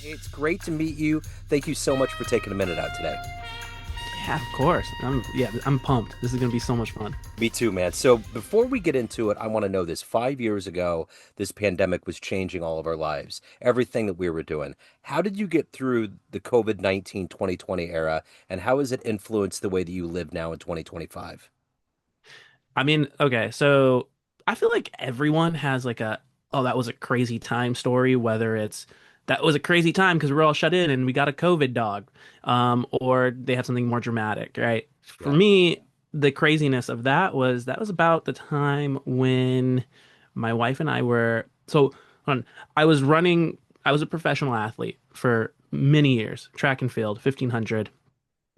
It's great to meet you. Thank you so much for taking a minute out today. Yeah, of course. I'm pumped. This is gonna be so much fun. Me too, man. So before we get into it, I want to know this. 5 years ago, this pandemic was changing all of our lives, everything that we were doing. How did you get through the COVID-19 2020 era, and how has it influenced the way that you live now in 2025? I mean, okay, so I feel like everyone has like oh, that was a crazy time story, whether it's that was a crazy time because we're all shut in and we got a COVID dog, or they have something more dramatic, right? For Yeah. me, the craziness of that was about the time when my wife and I were on, I was running, I was a professional athlete for many years, track and field, 1500.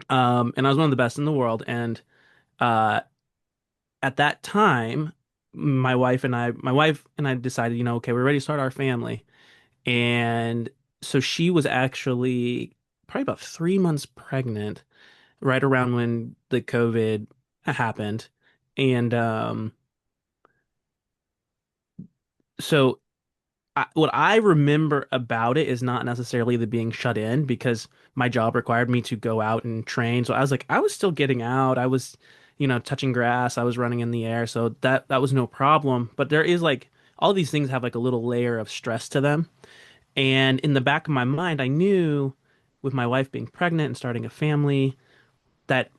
And I was one of the best in the world. And uh, at that time, my wife and I decided, okay, we're ready to start our family. And so she was actually probably about 3 months pregnant, right around when the COVID happened. And so what I remember about it is not necessarily the being shut in because my job required me to go out and train. So I was still getting out. I was, touching grass. I was running in the air. So that was no problem. But there is like all these things have like a little layer of stress to them. And in the back of my mind, I knew with my wife being pregnant and starting a family, that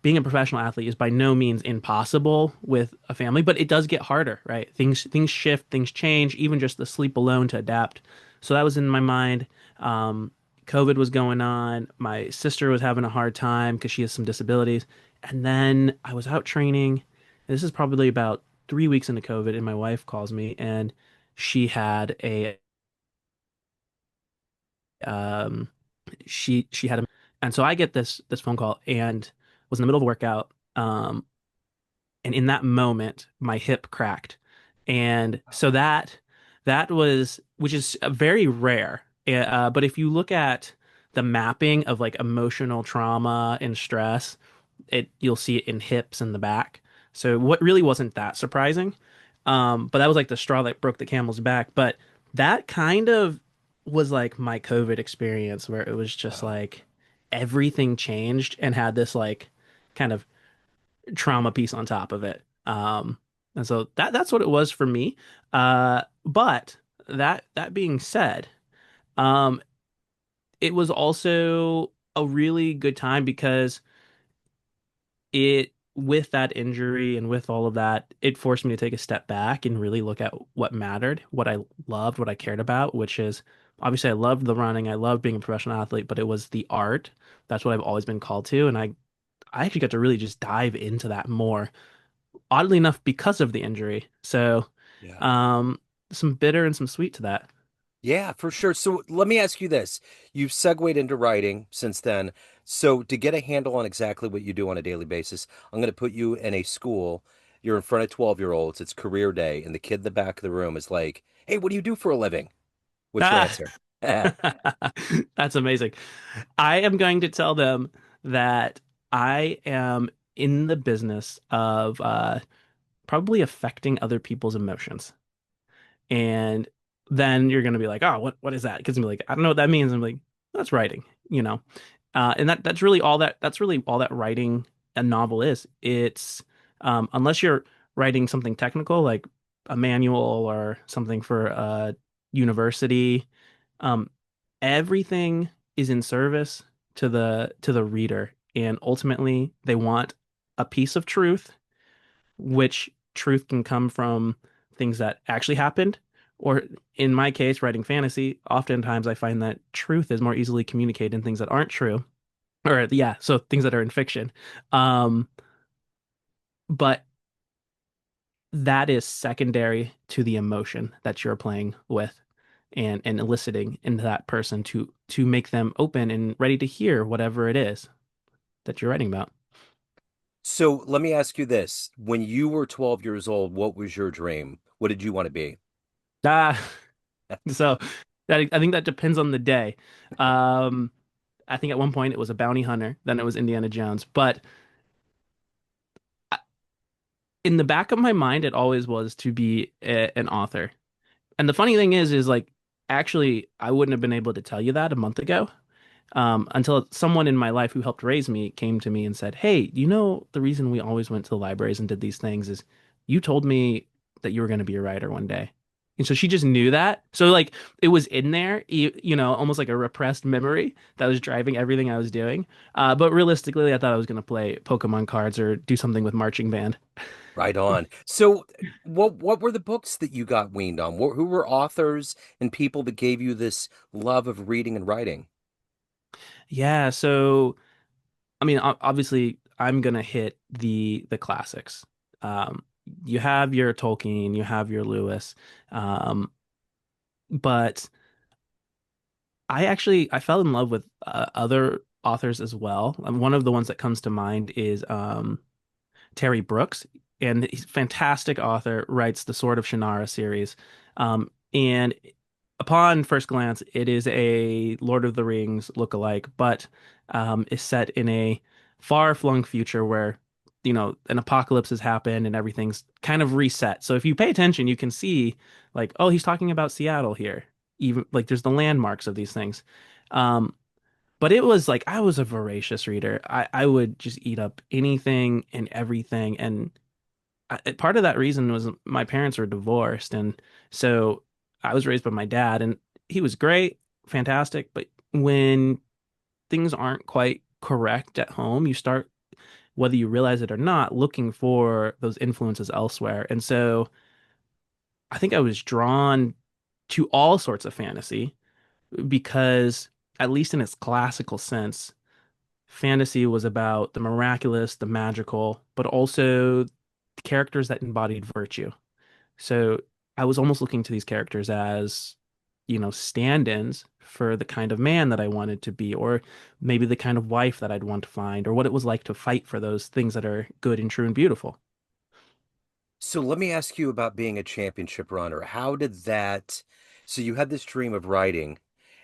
being a professional athlete is by no means impossible with a family, but it does get harder, right? Things shift, things change, even just the sleep alone to adapt. So that was in my mind. Um, COVID was going on. My sister was having a hard time because she has some disabilities. And then I was out training. This is probably about 3 weeks into COVID, and my wife calls me, and she had a um, she had a, and so I get this phone call and was in the middle of a workout. And in that moment, my hip cracked. And so that was, which is very rare. But if you look at the mapping of like emotional trauma and stress, you'll see it in hips and the back. So what really wasn't that surprising. But that was like the straw that broke the camel's back. But that kind of was like my COVID experience where it was just Wow. like everything changed and had this like kind of trauma piece on top of it. And so that's what it was for me. But that being said, um, it was also a really good time because it with that injury and with all of that, it forced me to take a step back and really look at what mattered, what I loved, what I cared about, which is obviously I loved the running, I loved being a professional athlete, but it was the art. That's what I've always been called to, and I actually got to really just dive into that more, oddly enough, because of the injury. So, Yeah. um, some bitter and some sweet to that. Yeah, for sure. So let me ask you this. You've segued into writing since then. So to get a handle on exactly what you do on a daily basis, I'm going to put you in a school. You're in front of 12-year-olds. It's career day, and the kid in the back of the room is like, "Hey, what do you do for a living?" What's your Ah, answer? that's amazing. I am going to tell them that I am in the business of probably affecting other people's emotions. And then you're going to be like, oh, what is that? Because I'm like, I don't know what that means. I'm like, that's writing, you know. And that's really all that writing a novel is. It's unless you're writing something technical like a manual or something for a university, um, everything is in service to the reader, and ultimately they want a piece of truth, which truth can come from things that actually happened, or in my case, writing fantasy, oftentimes I find that truth is more easily communicated in things that aren't true, or yeah, so things that are in fiction. Um, but that is secondary to the emotion that you're playing with and eliciting in that person to make them open and ready to hear whatever it is that you're writing about. So let me ask you this. When you were 12 years old, what was your dream? What did you want to be? Ah, so I think that depends on the day. Um, I think at one point it was a bounty hunter, then it was Indiana Jones. But in the back of my mind, it always was to be an author. And the funny thing is like Actually, I wouldn't have been able to tell you that a month ago, until someone in my life who helped raise me came to me and said, "Hey, you know the reason we always went to the libraries and did these things is you told me that you were going to be a writer one day." And so she just knew that. So like it was in there, almost like a repressed memory that was driving everything I was doing. But realistically, I thought I was going to play Pokemon cards or do something with marching band. Right on. So, what were the books that you got weaned on? Who were authors and people that gave you this love of reading and writing? Yeah, so I mean, obviously, I'm gonna hit the classics. Um, you have your Tolkien, you have your Lewis, um, but I fell in love with other authors as well. One of the ones that comes to mind is Terry Brooks, and he's a fantastic author, writes the Sword of Shannara series. And upon first glance, it is a Lord of the Rings look-alike, but is set in a far-flung future where, an apocalypse has happened and everything's kind of reset. So if you pay attention, you can see like, oh, he's talking about Seattle here. Even like there's the landmarks of these things. Um, but it was like I was a voracious reader. I would just eat up anything and everything. And part of that reason was my parents were divorced. And so I was raised by my dad, and he was great, fantastic. But when things aren't quite correct at home, you start, whether you realize it or not, looking for those influences elsewhere. And so I think I was drawn to all sorts of fantasy because, at least in its classical sense, fantasy was about the miraculous, the magical, but also the characters that embodied virtue. So I was almost looking to these characters as, stand-ins for the kind of man that I wanted to be, or maybe the kind of wife that I'd want to find, or what it was like to fight for those things that are good and true and beautiful. So let me ask you about being a championship runner. How did that, so you had this dream of writing,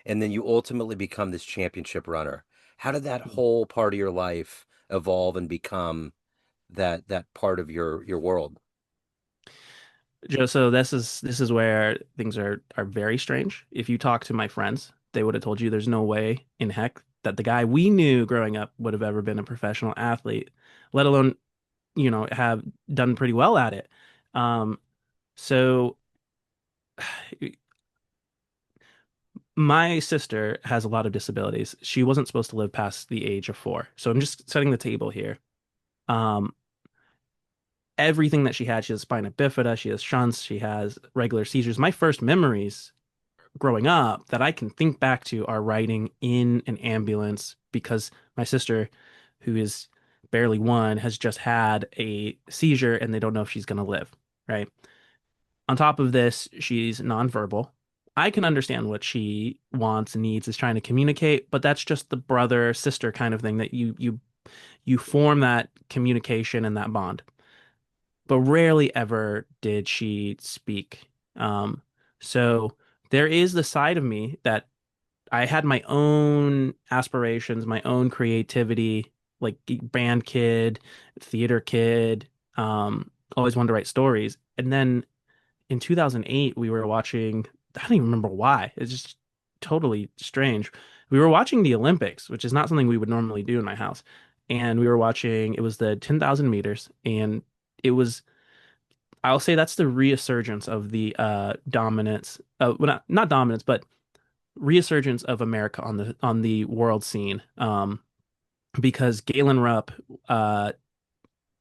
and then you ultimately become this championship runner. How did that whole part of your life evolve and become that part of your world? Joe, so this is where things are very strange. If you talk to my friends, they would have told you there's no way in heck that the guy we knew growing up would have ever been a professional athlete, let alone, have done pretty well at it. Um, so my sister has a lot of disabilities. She wasn't supposed to live past the age of 4. So I'm just setting the table here. Um, Everything that she had, she has spina bifida, she has shunts, she has regular seizures. My first memories growing up that I can think back to are riding in an ambulance because my sister, who is barely 1, has just had a seizure and they don't know if she's going to live, right? On top of this, she's nonverbal. I can understand what she wants and needs, is trying to communicate, but that's just the brother sister kind of thing that you form that communication and that bond. But rarely ever did she speak. So there is the side of me that I had my own aspirations, my own creativity, like band kid, theater kid, always wanted to write stories. And then in 2008, we were watching, I don't even remember why. It's just totally strange. We were watching the Olympics, which is not something we would normally do in my house. And we were watching, it was the 10,000 meters, and it was, I'll say that's the resurgence of the dominance, well, not dominance, but resurgence of America on the world scene. Because Galen Rupp, uh,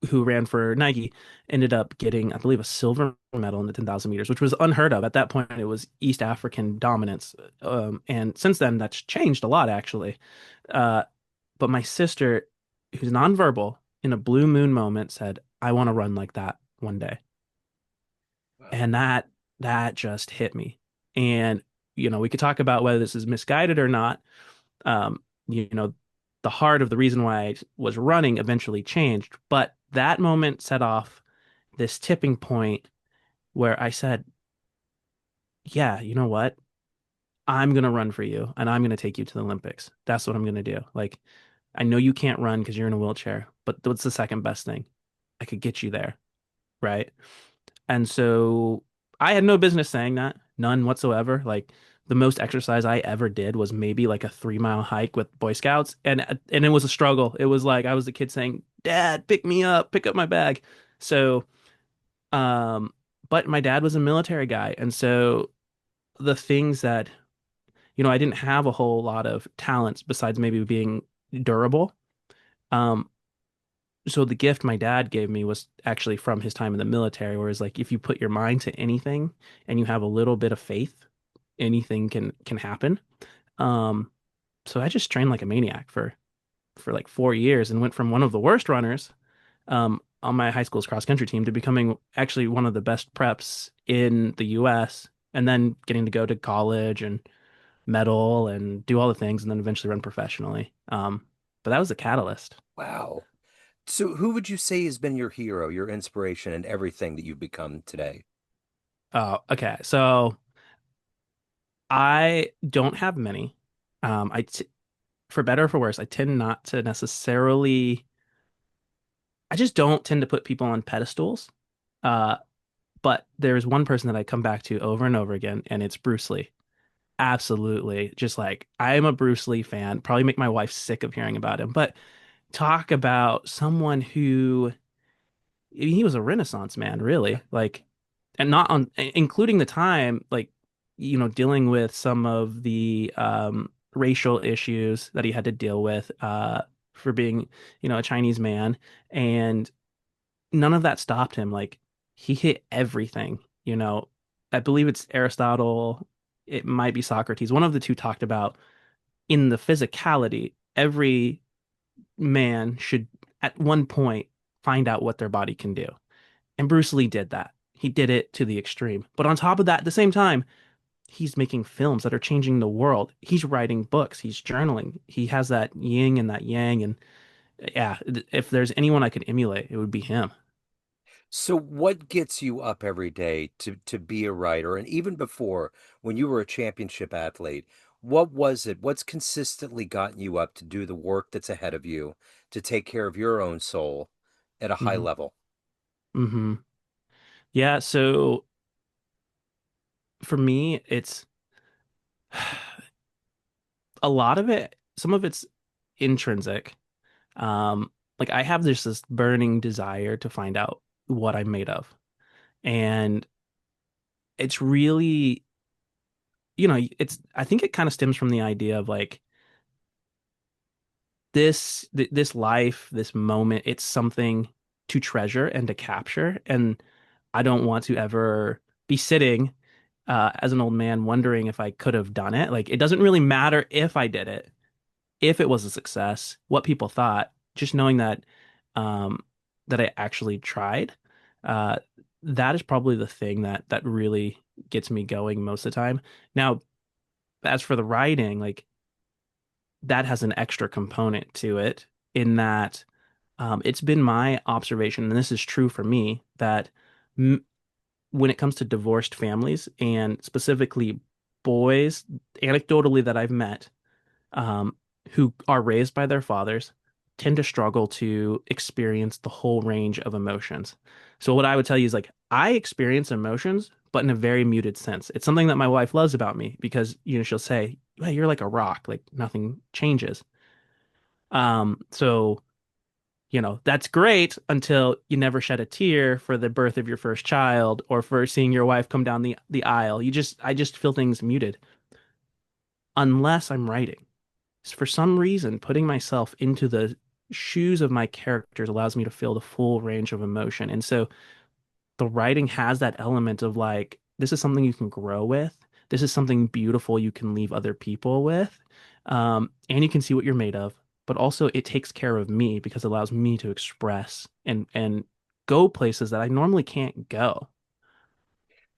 who ran for Nike, ended up getting, I believe, a silver medal in the 10,000 meters, which was unheard of. At that point, it was East African dominance. And since then, that's changed a lot, actually. Uh, but my sister, who's nonverbal, in a blue moon moment said, I want to run like that one day. Wow. And that just hit me. And, we could talk about whether this is misguided or not. Um, you know, the heart of the reason why I was running eventually changed, but that moment set off this tipping point where I said, yeah, you know what? I'm going to run for you and I'm going to take you to the Olympics. That's what I'm going to do. Like, I know you can't run because you're in a wheelchair, but what's the second best thing? I could get you there. Right. And so I had no business saying that, none whatsoever. Like, the most exercise I ever did was maybe like a 3 mile hike with Boy Scouts, and it was a struggle. It was like I was the kid saying, "Dad, pick me up, pick up my bag." So, um, but my dad was a military guy, and so the things that I didn't have a whole lot of talents besides maybe being durable. Um, so the gift my dad gave me was actually from his time in the military, where it's like if you put your mind to anything and you have a little bit of faith, anything can happen. Um, so I just trained like a maniac for like 4 years and went from one of the worst runners on my high school's cross country team to becoming actually one of the best preps in the US, and then getting to go to college and medal and do all the things and then eventually run professionally. But that was the catalyst. Wow. So who would you say has been your hero, your inspiration, and everything that you've become today? Oh, okay. So I don't have many. For better or for worse, I tend not to necessarily. I just don't tend to put people on pedestals. Uh, but there's one person that I come back to over and over again, and it's Bruce Lee. Absolutely. Just like I am a Bruce Lee fan. Probably make my wife sick of hearing about him. But talk about someone who he was a Renaissance man, really. Like, and not on including the time, like, dealing with some of the racial issues that he had to deal with for being, a Chinese man. And none of that stopped him. Like, he hit everything, you know. I believe it's Aristotle, it might be Socrates. One of the two talked about in the physicality, every man should at one point find out what their body can do. And Bruce Lee did that. He did it to the extreme. But on top of that, at the same time, he's making films that are changing the world. He's writing books. He's journaling. He has that yin and that yang. And yeah, if there's anyone I could emulate, it would be him. So what gets you up every day to be a writer? And even before, when you were a championship athlete, what was it? What's consistently gotten you up to do the work that's ahead of you, to take care of your own soul at a high Hmm. level? Hmm. Yeah. So for me, it's a lot of it, some of it's intrinsic. Like I have this burning desire to find out what I'm made of. And it's really, I think it kind of stems from the idea of like this life, this moment, it's something to treasure and to capture. And I don't want to ever be sitting as an old man wondering if I could have done it. Like it doesn't really matter if I did it, if it was a success, what people thought, just knowing um that I actually tried. Uh that is probably the thing that really gets me going most of the time. Now, as for the writing, like that has an extra component to it in that it's been my observation, and this is true for me, that m when it comes to divorced families and specifically boys, anecdotally that I've met, um, who are raised by their fathers, tend to struggle to experience the whole range of emotions. So what I would tell you is like I experience emotions, but in a very muted sense. It's something that my wife loves about me because she'll say, "Hey, you're like a rock, like nothing changes." So that's great until you never shed a tear for the birth of your first child or for seeing your wife come down the aisle. I just feel things muted unless I'm writing. For some reason, putting myself into the shoes of my characters allows me to feel the full range of emotion. And so the writing has that element of like, this is something you can grow with. This is something beautiful you can leave other people with. And you can see what you're made of. But also it takes care of me because it allows me to express and go places that I normally can't go.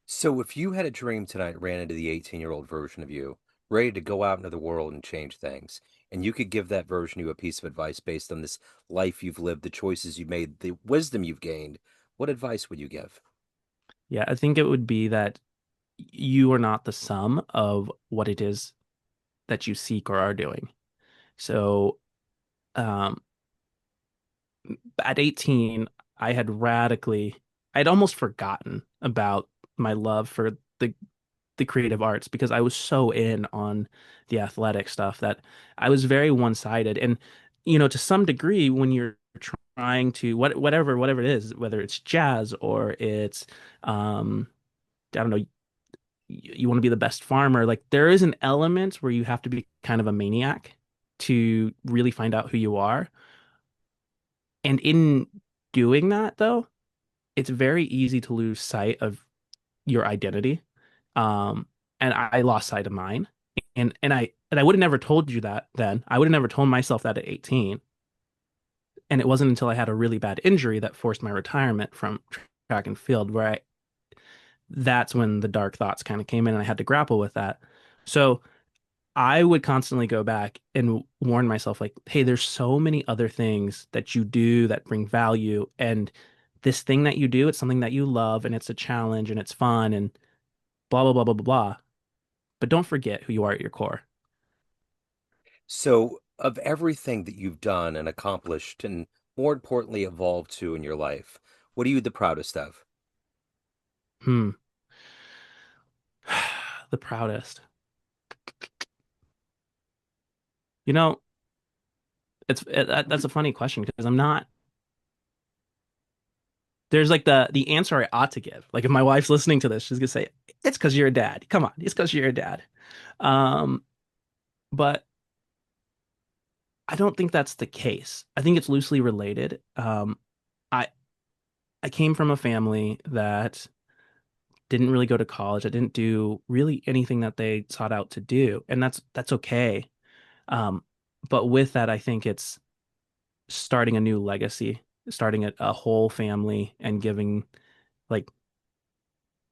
So if you had a dream tonight, and ran into the 18-year-old version of you, ready to go out into the world and change things, and you could give that version of you a piece of advice based on this life you've lived, the choices you made, the wisdom you've gained, what advice would you give? Yeah, I think it would be that you are not the sum of what it is that you seek or are doing. So, um, at 18, I had radically, I'd almost forgotten about my love for the the creative arts because I was so in on the athletic stuff that I was very one-sided. And, to some degree, when you're trying to whatever it is, whether it's jazz or it's I don't know, you want to be the best farmer, like there is an element where you have to be kind of a maniac to really find out who you are. And in doing that, though, it's very easy to lose sight of your identity. Um, and I lost sight of mine. And I would have never told you that then. I would have never told myself that at 18. And it wasn't until I had a really bad injury that forced my retirement from track and field where I that's when the dark thoughts kind of came in and I had to grapple with that. So I would constantly go back and warn myself, like, hey, there's so many other things that you do that bring value. And this thing that you do, it's something that you love and it's a challenge and it's fun and blah, blah, blah, blah, blah, blah. But don't forget who you are at your core. So, of everything that you've done and accomplished, and more importantly, evolved to in your life, what are you the proudest of? Hmm. The proudest. You know, that's a funny question because I'm not. There's like the answer I ought to give. Like if my wife's listening to this, she's gonna say, "It's because you're a dad. Come on, it's because you're a dad." Um, but I don't think that's the case. I think it's loosely related. I I came from a family that didn't really go to college. I didn't do really anything that they sought out to do, and that's okay. Um, but with that, I think it's starting a new legacy, starting a whole family, and like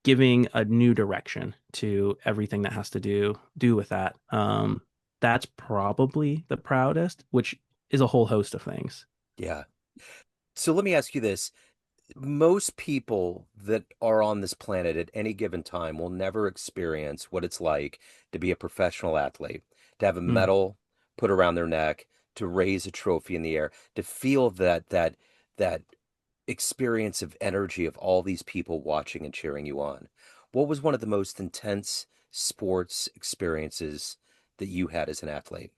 giving a new direction to everything that has to do with that. That's probably the proudest, which is a whole host of things. Yeah. So let me ask you this. Most people that are on this planet at any given time will never experience what it's like to be a professional athlete, to have a Mm. medal put around their neck, to raise a trophy in the air, to feel that experience of energy of all these people watching and cheering you on. What was one of the most intense sports experiences that you had as an athlete?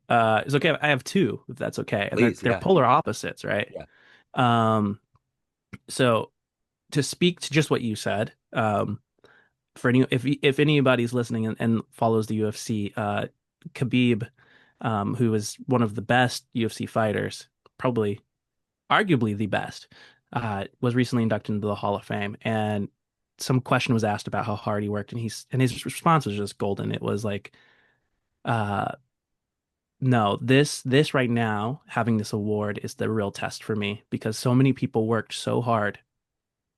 It's okay. I have two, if that's okay, and they're Please, they're yeah, polar opposites, right? yeah. Um, so to speak to just what you said, for any if anybody's listening and follows the UFC, Khabib, who is one of the best UFC fighters, probably arguably the best, was recently inducted into the Hall of Fame. And some question was asked about how hard he worked, and his response was just golden. It was like, uh, no, this right now, having this award is the real test for me because so many people worked so hard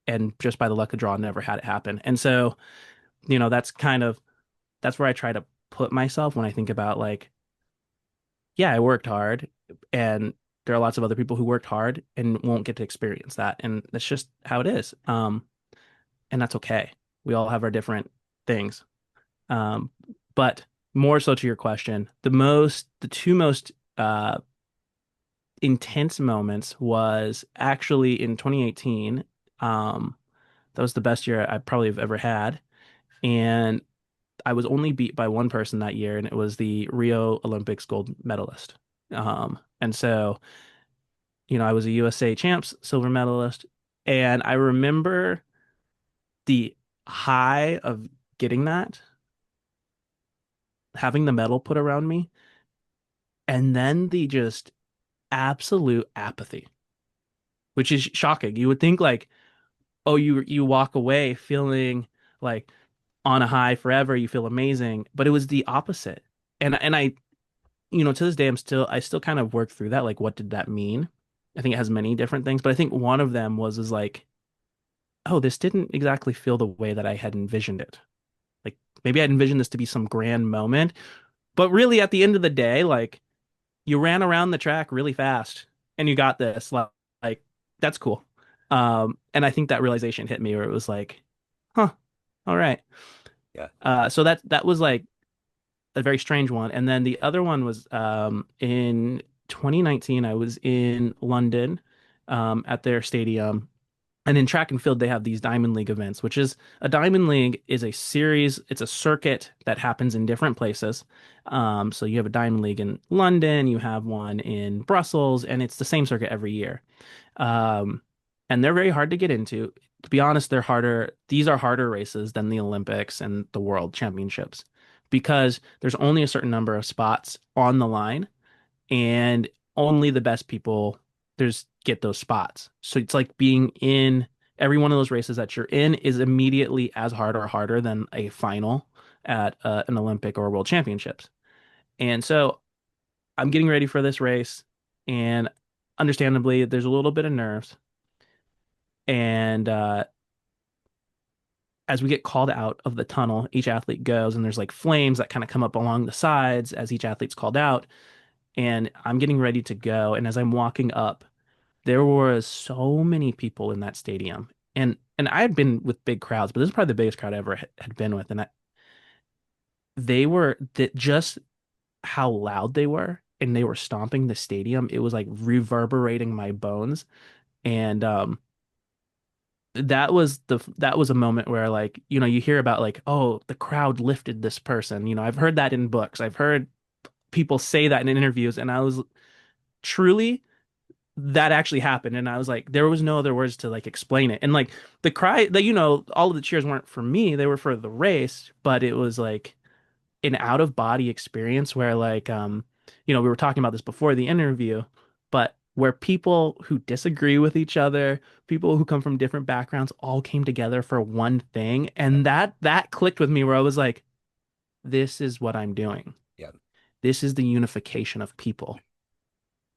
and just by the luck of draw never had it happen. And so, that's where I try to put myself when I think about like, yeah, I worked hard and there are lots of other people who worked hard and won't get to experience that. And that's just how it is. And that's okay. We all have our different things. Um, but more so to your question, the two most intense moments was actually in 2018. Um, that was the best year I probably have ever had. And I was only beat by one person that year, and it was the Rio Olympics gold medalist. And so, I was a USA Champs Silver Medalist, and I remember the high of getting that, having the medal put around me, and then the just absolute apathy, which is shocking. You would think like, oh, you walk away feeling like on a high forever, you feel amazing, but it was the opposite. And I, to this day, I still kind of work through that. Like, what did that mean? I think it has many different things, but I think one of them is like, oh, this didn't exactly feel the way that I had envisioned it. Like maybe I'd envisioned this to be some grand moment, but really at the end of the day, like you ran around the track really fast and you got this. Like that's cool. And I think that realization hit me where it was like, huh, all right. Yeah. So that was like a very strange one. And then the other one was in 2019, I was in London at their stadium. And in track and field, they have these Diamond League events, which is a Diamond League is a series, it's a circuit that happens in different places. So you have a Diamond League in London, you have one in Brussels, and it's the same circuit every year. Um, and they're very hard to get into. To be honest, they're harder. These are harder races than the Olympics and the World Championships because there's only a certain number of spots on the line, and only the best people there's get those spots. So it's like being in every one of those races that you're in is immediately as hard or harder than a final at an Olympic or World Championships. And so I'm getting ready for this race, and understandably, there's a little bit of nerves. And as we get called out of the tunnel, each athlete goes, and there's like flames that kind of come up along the sides as each athlete's called out. And I'm getting ready to go. And as I'm walking up, there were so many people in that stadium. And I had been with big crowds, but this is probably the biggest crowd I ever had been with. And they were that just how loud they were, and they were stomping the stadium. It was like reverberating my bones. And that was a moment where, like, you hear about, like, oh, the crowd lifted this person. I've heard that in books. I've heard people say that in interviews, and I was truly that actually happened. And I was like, there was no other words to like explain it. And like the cry that, all of the cheers weren't for me, they were for the race, but it was like an out of body experience where, like, we were talking about this before the interview, but where people who disagree with each other, people who come from different backgrounds, all came together for one thing. Yeah. And that clicked with me, where I was like, this is what I'm doing. Yeah. This is the unification of people.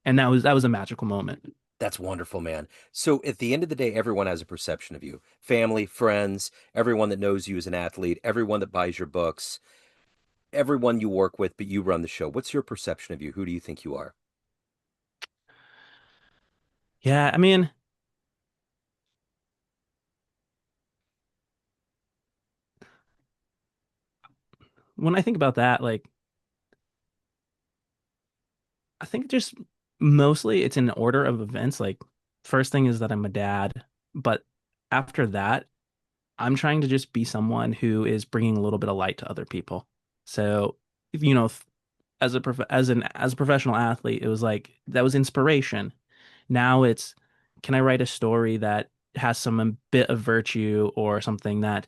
And that was a magical moment. That's wonderful, man. So at the end of the day, everyone has a perception of you. Family, friends, everyone that knows you as an athlete, everyone that buys your books, everyone you work with, but you run the show. What's your perception of you? Who do you think you are? Yeah, I mean, when I think about that, like, I think just mostly it's in order of events. Like, first thing is that I'm a dad, but after that, I'm trying to just be someone who is bringing a little bit of light to other people. So, as a professional athlete, it was like that was inspiration. Now it's, can I write a story that has some bit of virtue or something that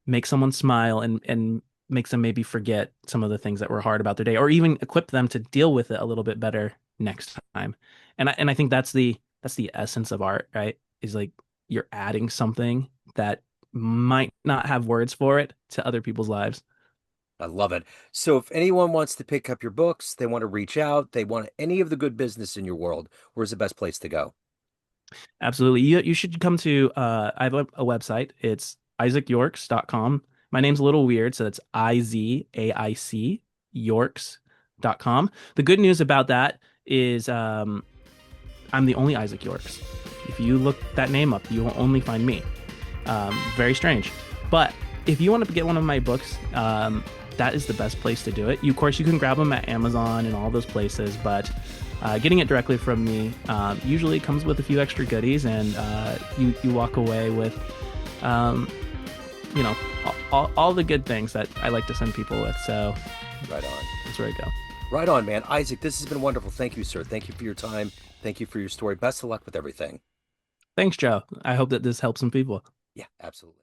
make someone smile and makes them maybe forget some of the things that were hard about their day, or even equip them to deal with it a little bit better next time. And I think that's the essence of art, right? Is like you're adding something that might not have words for it to other people's lives. I love it. So if anyone wants to pick up your books, they want to reach out, they want any of the good business in your world, where's the best place to go? Absolutely. You should come to I have a website. It's isaacyorks.com. My name's a little weird, so it's Izaic Yorks.com. The good news about that is I'm the only Isaac Yorks. If you look that name up, you will only find me. Very strange. But if you want to get one of my books, that is the best place to do it. Of course, you can grab them at Amazon and all those places, but getting it directly from me usually comes with a few extra goodies, and you walk away with, you know, all the good things that I like to send people with. So Right on. that's where I go. Right on, man. Isaac, this has been wonderful. Thank you, sir. Thank you for your time. Thank you for your story. Best of luck with everything. Thanks, Joe. I hope that this helps some people. Yeah, absolutely.